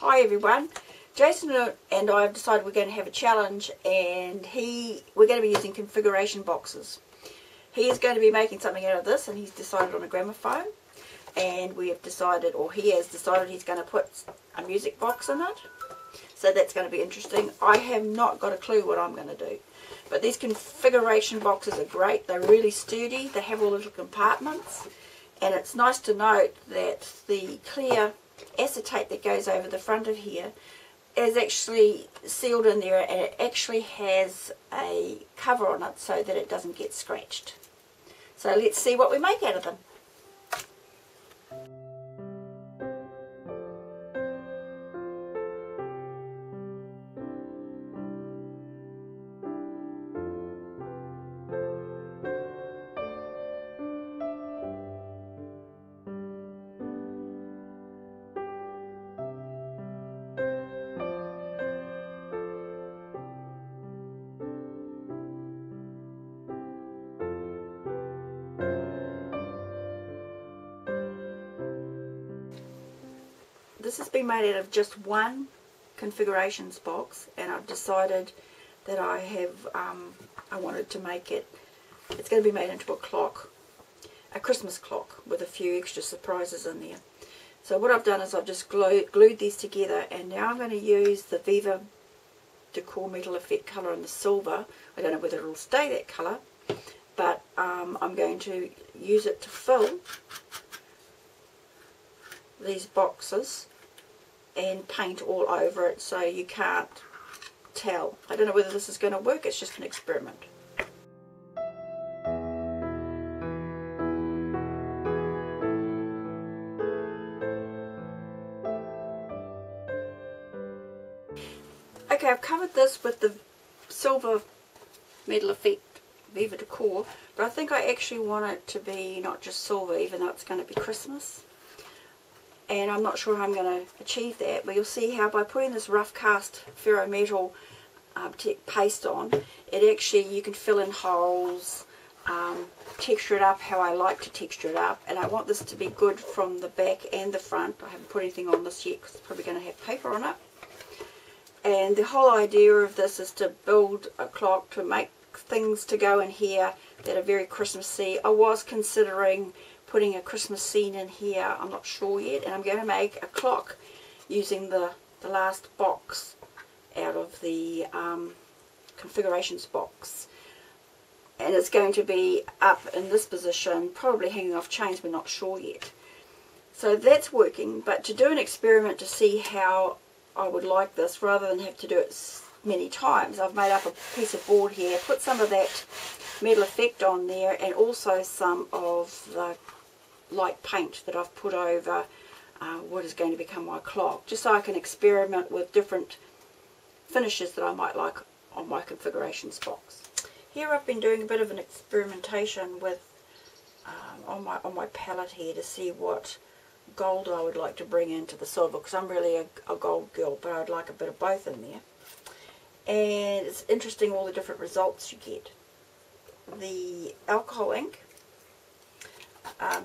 Hi everyone, Jason and I have decided we're going to have a challenge, and we're going to be using configuration boxes. He is going to be making something out of this, and he's decided on a gramophone, and we have decided, or he has decided, he's going to put a music box in it. So that's going to be interesting. I have not got a clue what I'm going to do, but these configuration boxes are great. They're really sturdy. They have all little compartments, and it's nice to note that the clear acetate that goes over the front of here is actually sealed in there, and it actually has a cover on it so that it doesn't get scratched. So let's see what we make out of them. This has been made out of just one configurations box, and I've decided that I wanted to make it, it's going to be made into a clock, a Christmas clock with a few extra surprises in there. So what I've done is I've just glued these together, and now I'm going to use the Viva Decor Metal Effect colour in the silver. I don't know whether it will stay that colour, but I'm going to use it to fill these boxes and paint all over it so you can't tell. I don't know whether this is going to work, it's just an experiment. Okay, I've covered this with the silver metal effect Viva Decor, but I think I actually want it to be not just silver, even though it's going to be Christmas. And I'm not sure how I'm going to achieve that, but you'll see how by putting this rough cast ferrometal paste on, it actually, you can fill in holes, texture it up how I like to texture it up, and I want this to be good from the back and the front. I haven't put anything on this yet because it's probably going to have paper on it. And the whole idea of this is to build a clock, to make things to go in here that are very Christmassy. I was considering putting a Christmas scene in here, I'm not sure yet, and I'm going to make a clock using the last box out of the configurations box, and it's going to be up in this position, probably hanging off chains, we're not sure yet. So that's working, but to do an experiment to see how I would like this, rather than have to do it many times, I've made up a piece of board here, put some of that metal effect on there, and also some of the light paint that I've put over what is going to become my clock, just so I can experiment with different finishes that I might like on my configurations box. Here I've been doing a bit of an experimentation with on my palette here to see what gold I would like to bring into the silver, because I'm really a gold girl, but I'd like a bit of both in there. And it's interesting all the different results you get. The alcohol ink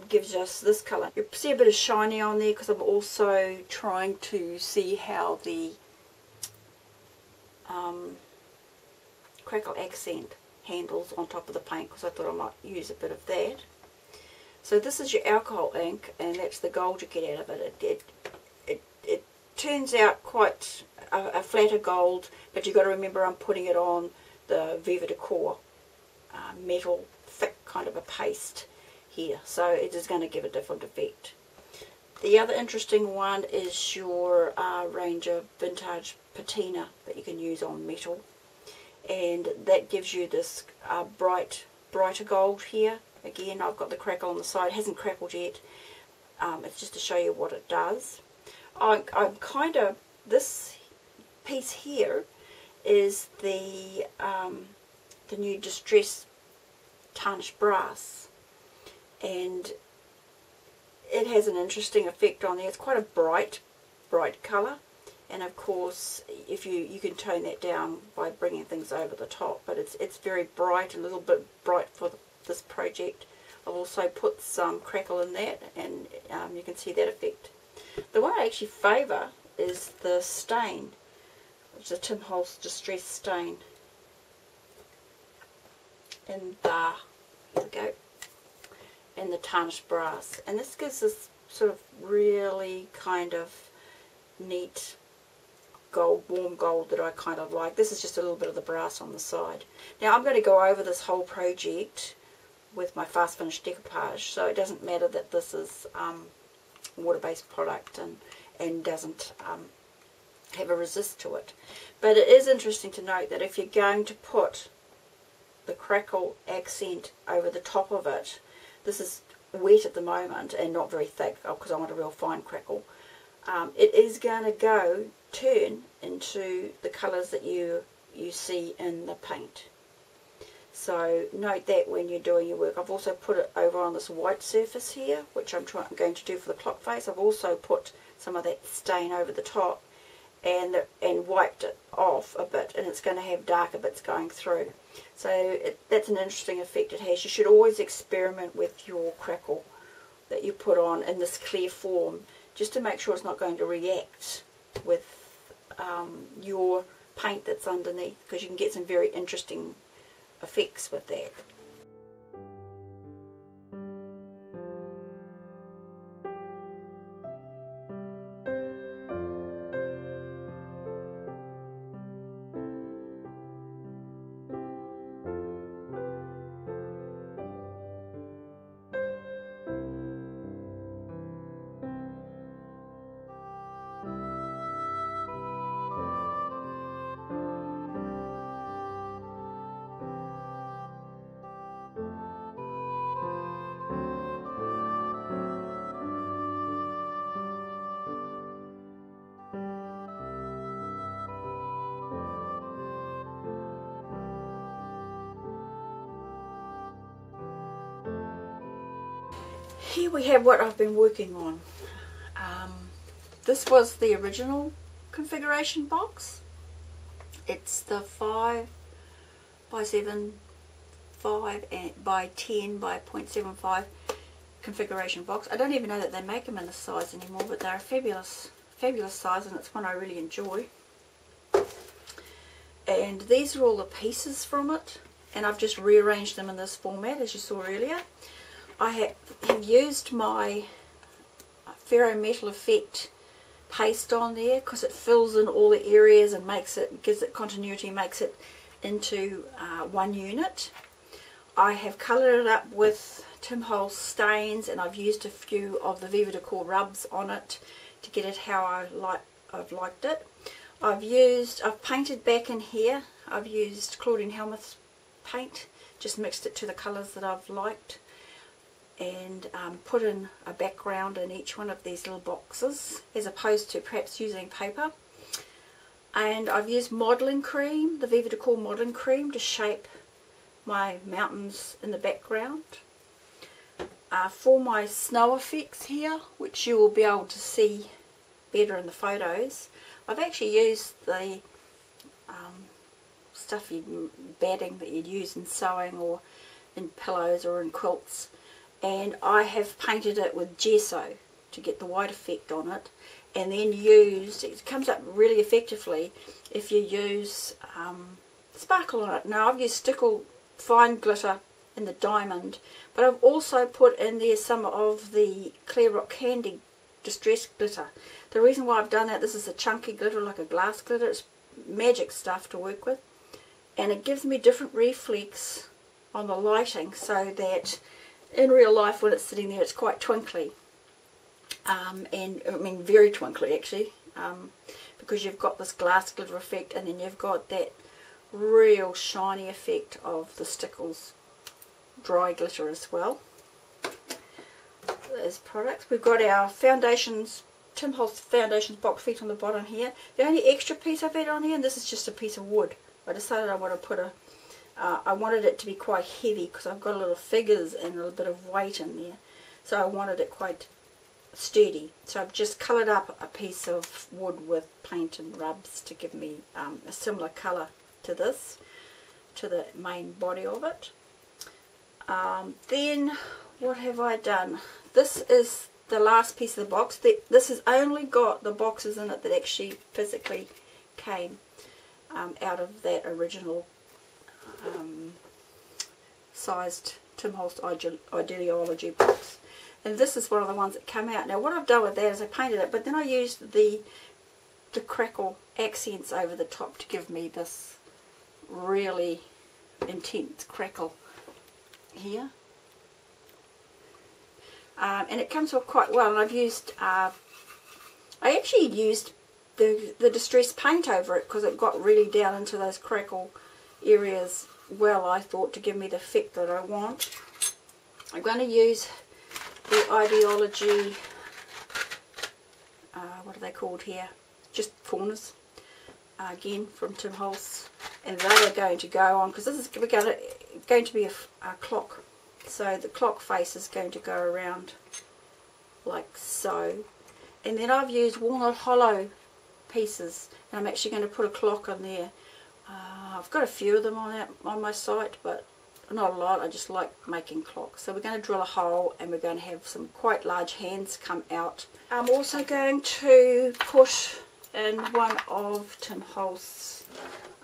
gives us this colour. You see a bit of shiny on there because I'm also trying to see how the crackle accent handles on top of the paint, because I thought I might use a bit of that. So this is your alcohol ink, and that's the gold you get out of it. It turns out quite a flatter gold, but you've got to remember I'm putting it on the Viva Decor metal thick kind of a paste here, so it is going to give a different effect. The other interesting one is your range of vintage patina that you can use on metal, and that gives you this brighter gold here. Again, I've got the crackle on the side, it hasn't crackled yet. It's just to show you what it does. I'm kind of, this piece here is the new Distress Tarnished Brass, and it has an interesting effect on there. It's quite a bright colour, and of course if you can tone that down by bringing things over the top, but it's very bright, a little bit bright for this project. I've also put some crackle in that, and you can see that effect. The one I actually favour is the stain. It's a Tim Holtz Distress Stain. And here we go. And the tarnished brass. And this gives this sort of really kind of neat gold, warm gold that I kind of like. This is just a little bit of the brass on the side. Now I'm going to go over this whole project with my fast finish decoupage, so it doesn't matter that this is water-based product and doesn't have a resist to it. But it is interesting to note that if you're going to put the crackle accent over the top of it, this is wet at the moment and not very thick because I want a real fine crackle. It is going to turn into the colours that you see in the paint. So note that when you're doing your work. I've also put it over on this white surface here, which I'm going to do for the clock face. I've also put some of that stain over the top and wiped it off a bit, and it's going to have darker bits going through. So that's an interesting effect it has. You should always experiment with your crackle that you put on in this clear form, just to make sure it's not going to react with your paint that's underneath, because you can get some very interesting effects with that. Here we have what I've been working on. This was the original configuration box. It's the 5 by 7, 5 and by 10 by 0.75 configuration box. I don't even know that they make them in this size anymore, but they're a fabulous size, and it's one I really enjoy. And these are all the pieces from it, and I've just rearranged them in this format as you saw earlier. I have used my Ferrometal Effect paste on there because it fills in all the areas and gives it continuity, makes it into one unit. I have coloured it up with Tim Holtz stains, and I've used a few of the Viva Decor rubs on it to get it how I've liked it. I've painted back in here. I've used Claudine Helmuth's paint, just mixed it to the colours that I've liked, and put in a background in each one of these little boxes as opposed to perhaps using paper. And I've used modelling cream, the Viva Decor modelling cream, to shape my mountains in the background. For my snow effects here, which you will be able to see better in the photos, I've actually used the batting that you'd use in sewing or in pillows or in quilts, and I have painted it with gesso to get the white effect on it, and then it comes up really effectively if you use sparkle on it. Now I've used Stickle fine glitter in the diamond, but I've also put in there some of the Clear Rock Candy distress glitter. The reason why I've done that, this is a chunky glitter, like a glass glitter. It's magic stuff to work with, and it gives me different reflex on the lighting, so that in real life when it's sitting there it's quite twinkly, and I mean very twinkly actually, because you've got this glass glitter effect, and then you've got that real shiny effect of the Stickles dry glitter as well. As products, we've got our foundations, Tim Holtz foundations box feet on the bottom here. The only extra piece I've had on here, and this is just a piece of wood, I decided I want to put I wanted it to be quite heavy because I've got a little figures and a little bit of weight in there, so I wanted it quite sturdy. So I've just coloured up a piece of wood with paint and rubs to give me a similar colour to this, to the main body of it. Then what have I done? This is the last piece of the box. This has only got the boxes in it that actually physically came out of that original sized Tim Holtz idea-ology box. And this is one of the ones that come out. Now what I've done with that is I painted it, but then I used the crackle accents over the top to give me this really intense crackle here. And it comes off quite well. And I've used, I actually used the distress paint over it because it got really down into those crackle areas well, I thought, to give me the effect that I want. I'm going to use the idea-ology, what are they called here? Just corners, again from Tim Holtz, and they are going to go on because this is going to be a clock. So the clock face is going to go around like so. And then I've used walnut hollow pieces, and I'm actually going to put a clock on there. I've got a few of them on my site, but not a lot. I just like making clocks. So we're going to drill a hole, and we're going to have some quite large hands come out. I'm also going to push in one of Tim Holtz's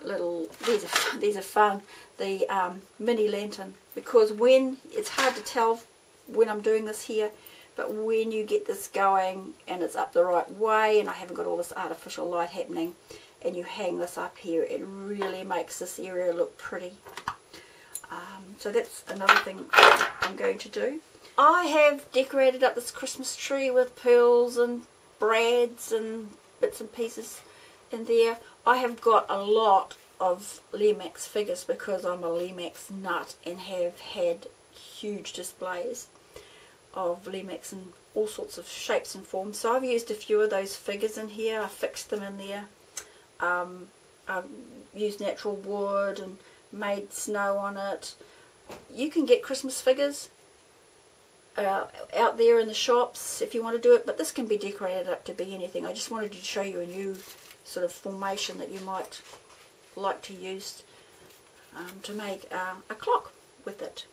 little, these are fun, the mini lantern, because when, it's hard to tell when I'm doing this here, but when you get this going and it's up the right way and I haven't got all this artificial light happening, and you hang this up here, it really makes this area look pretty. So that's another thing I'm going to do. I have decorated up this Christmas tree with pearls and brads and bits and pieces in there. I have got a lot of Lemax figures because I'm a Lemax nut and have had huge displays of Lemax in all sorts of shapes and forms. So I've used a few of those figures in here. I fixed them in there. I've used natural wood and made snow on it. You can get Christmas figures out there in the shops if you want to do it, but this can be decorated up to be anything. I just wanted to show you a new sort of formation that you might like to use to make a clock with it.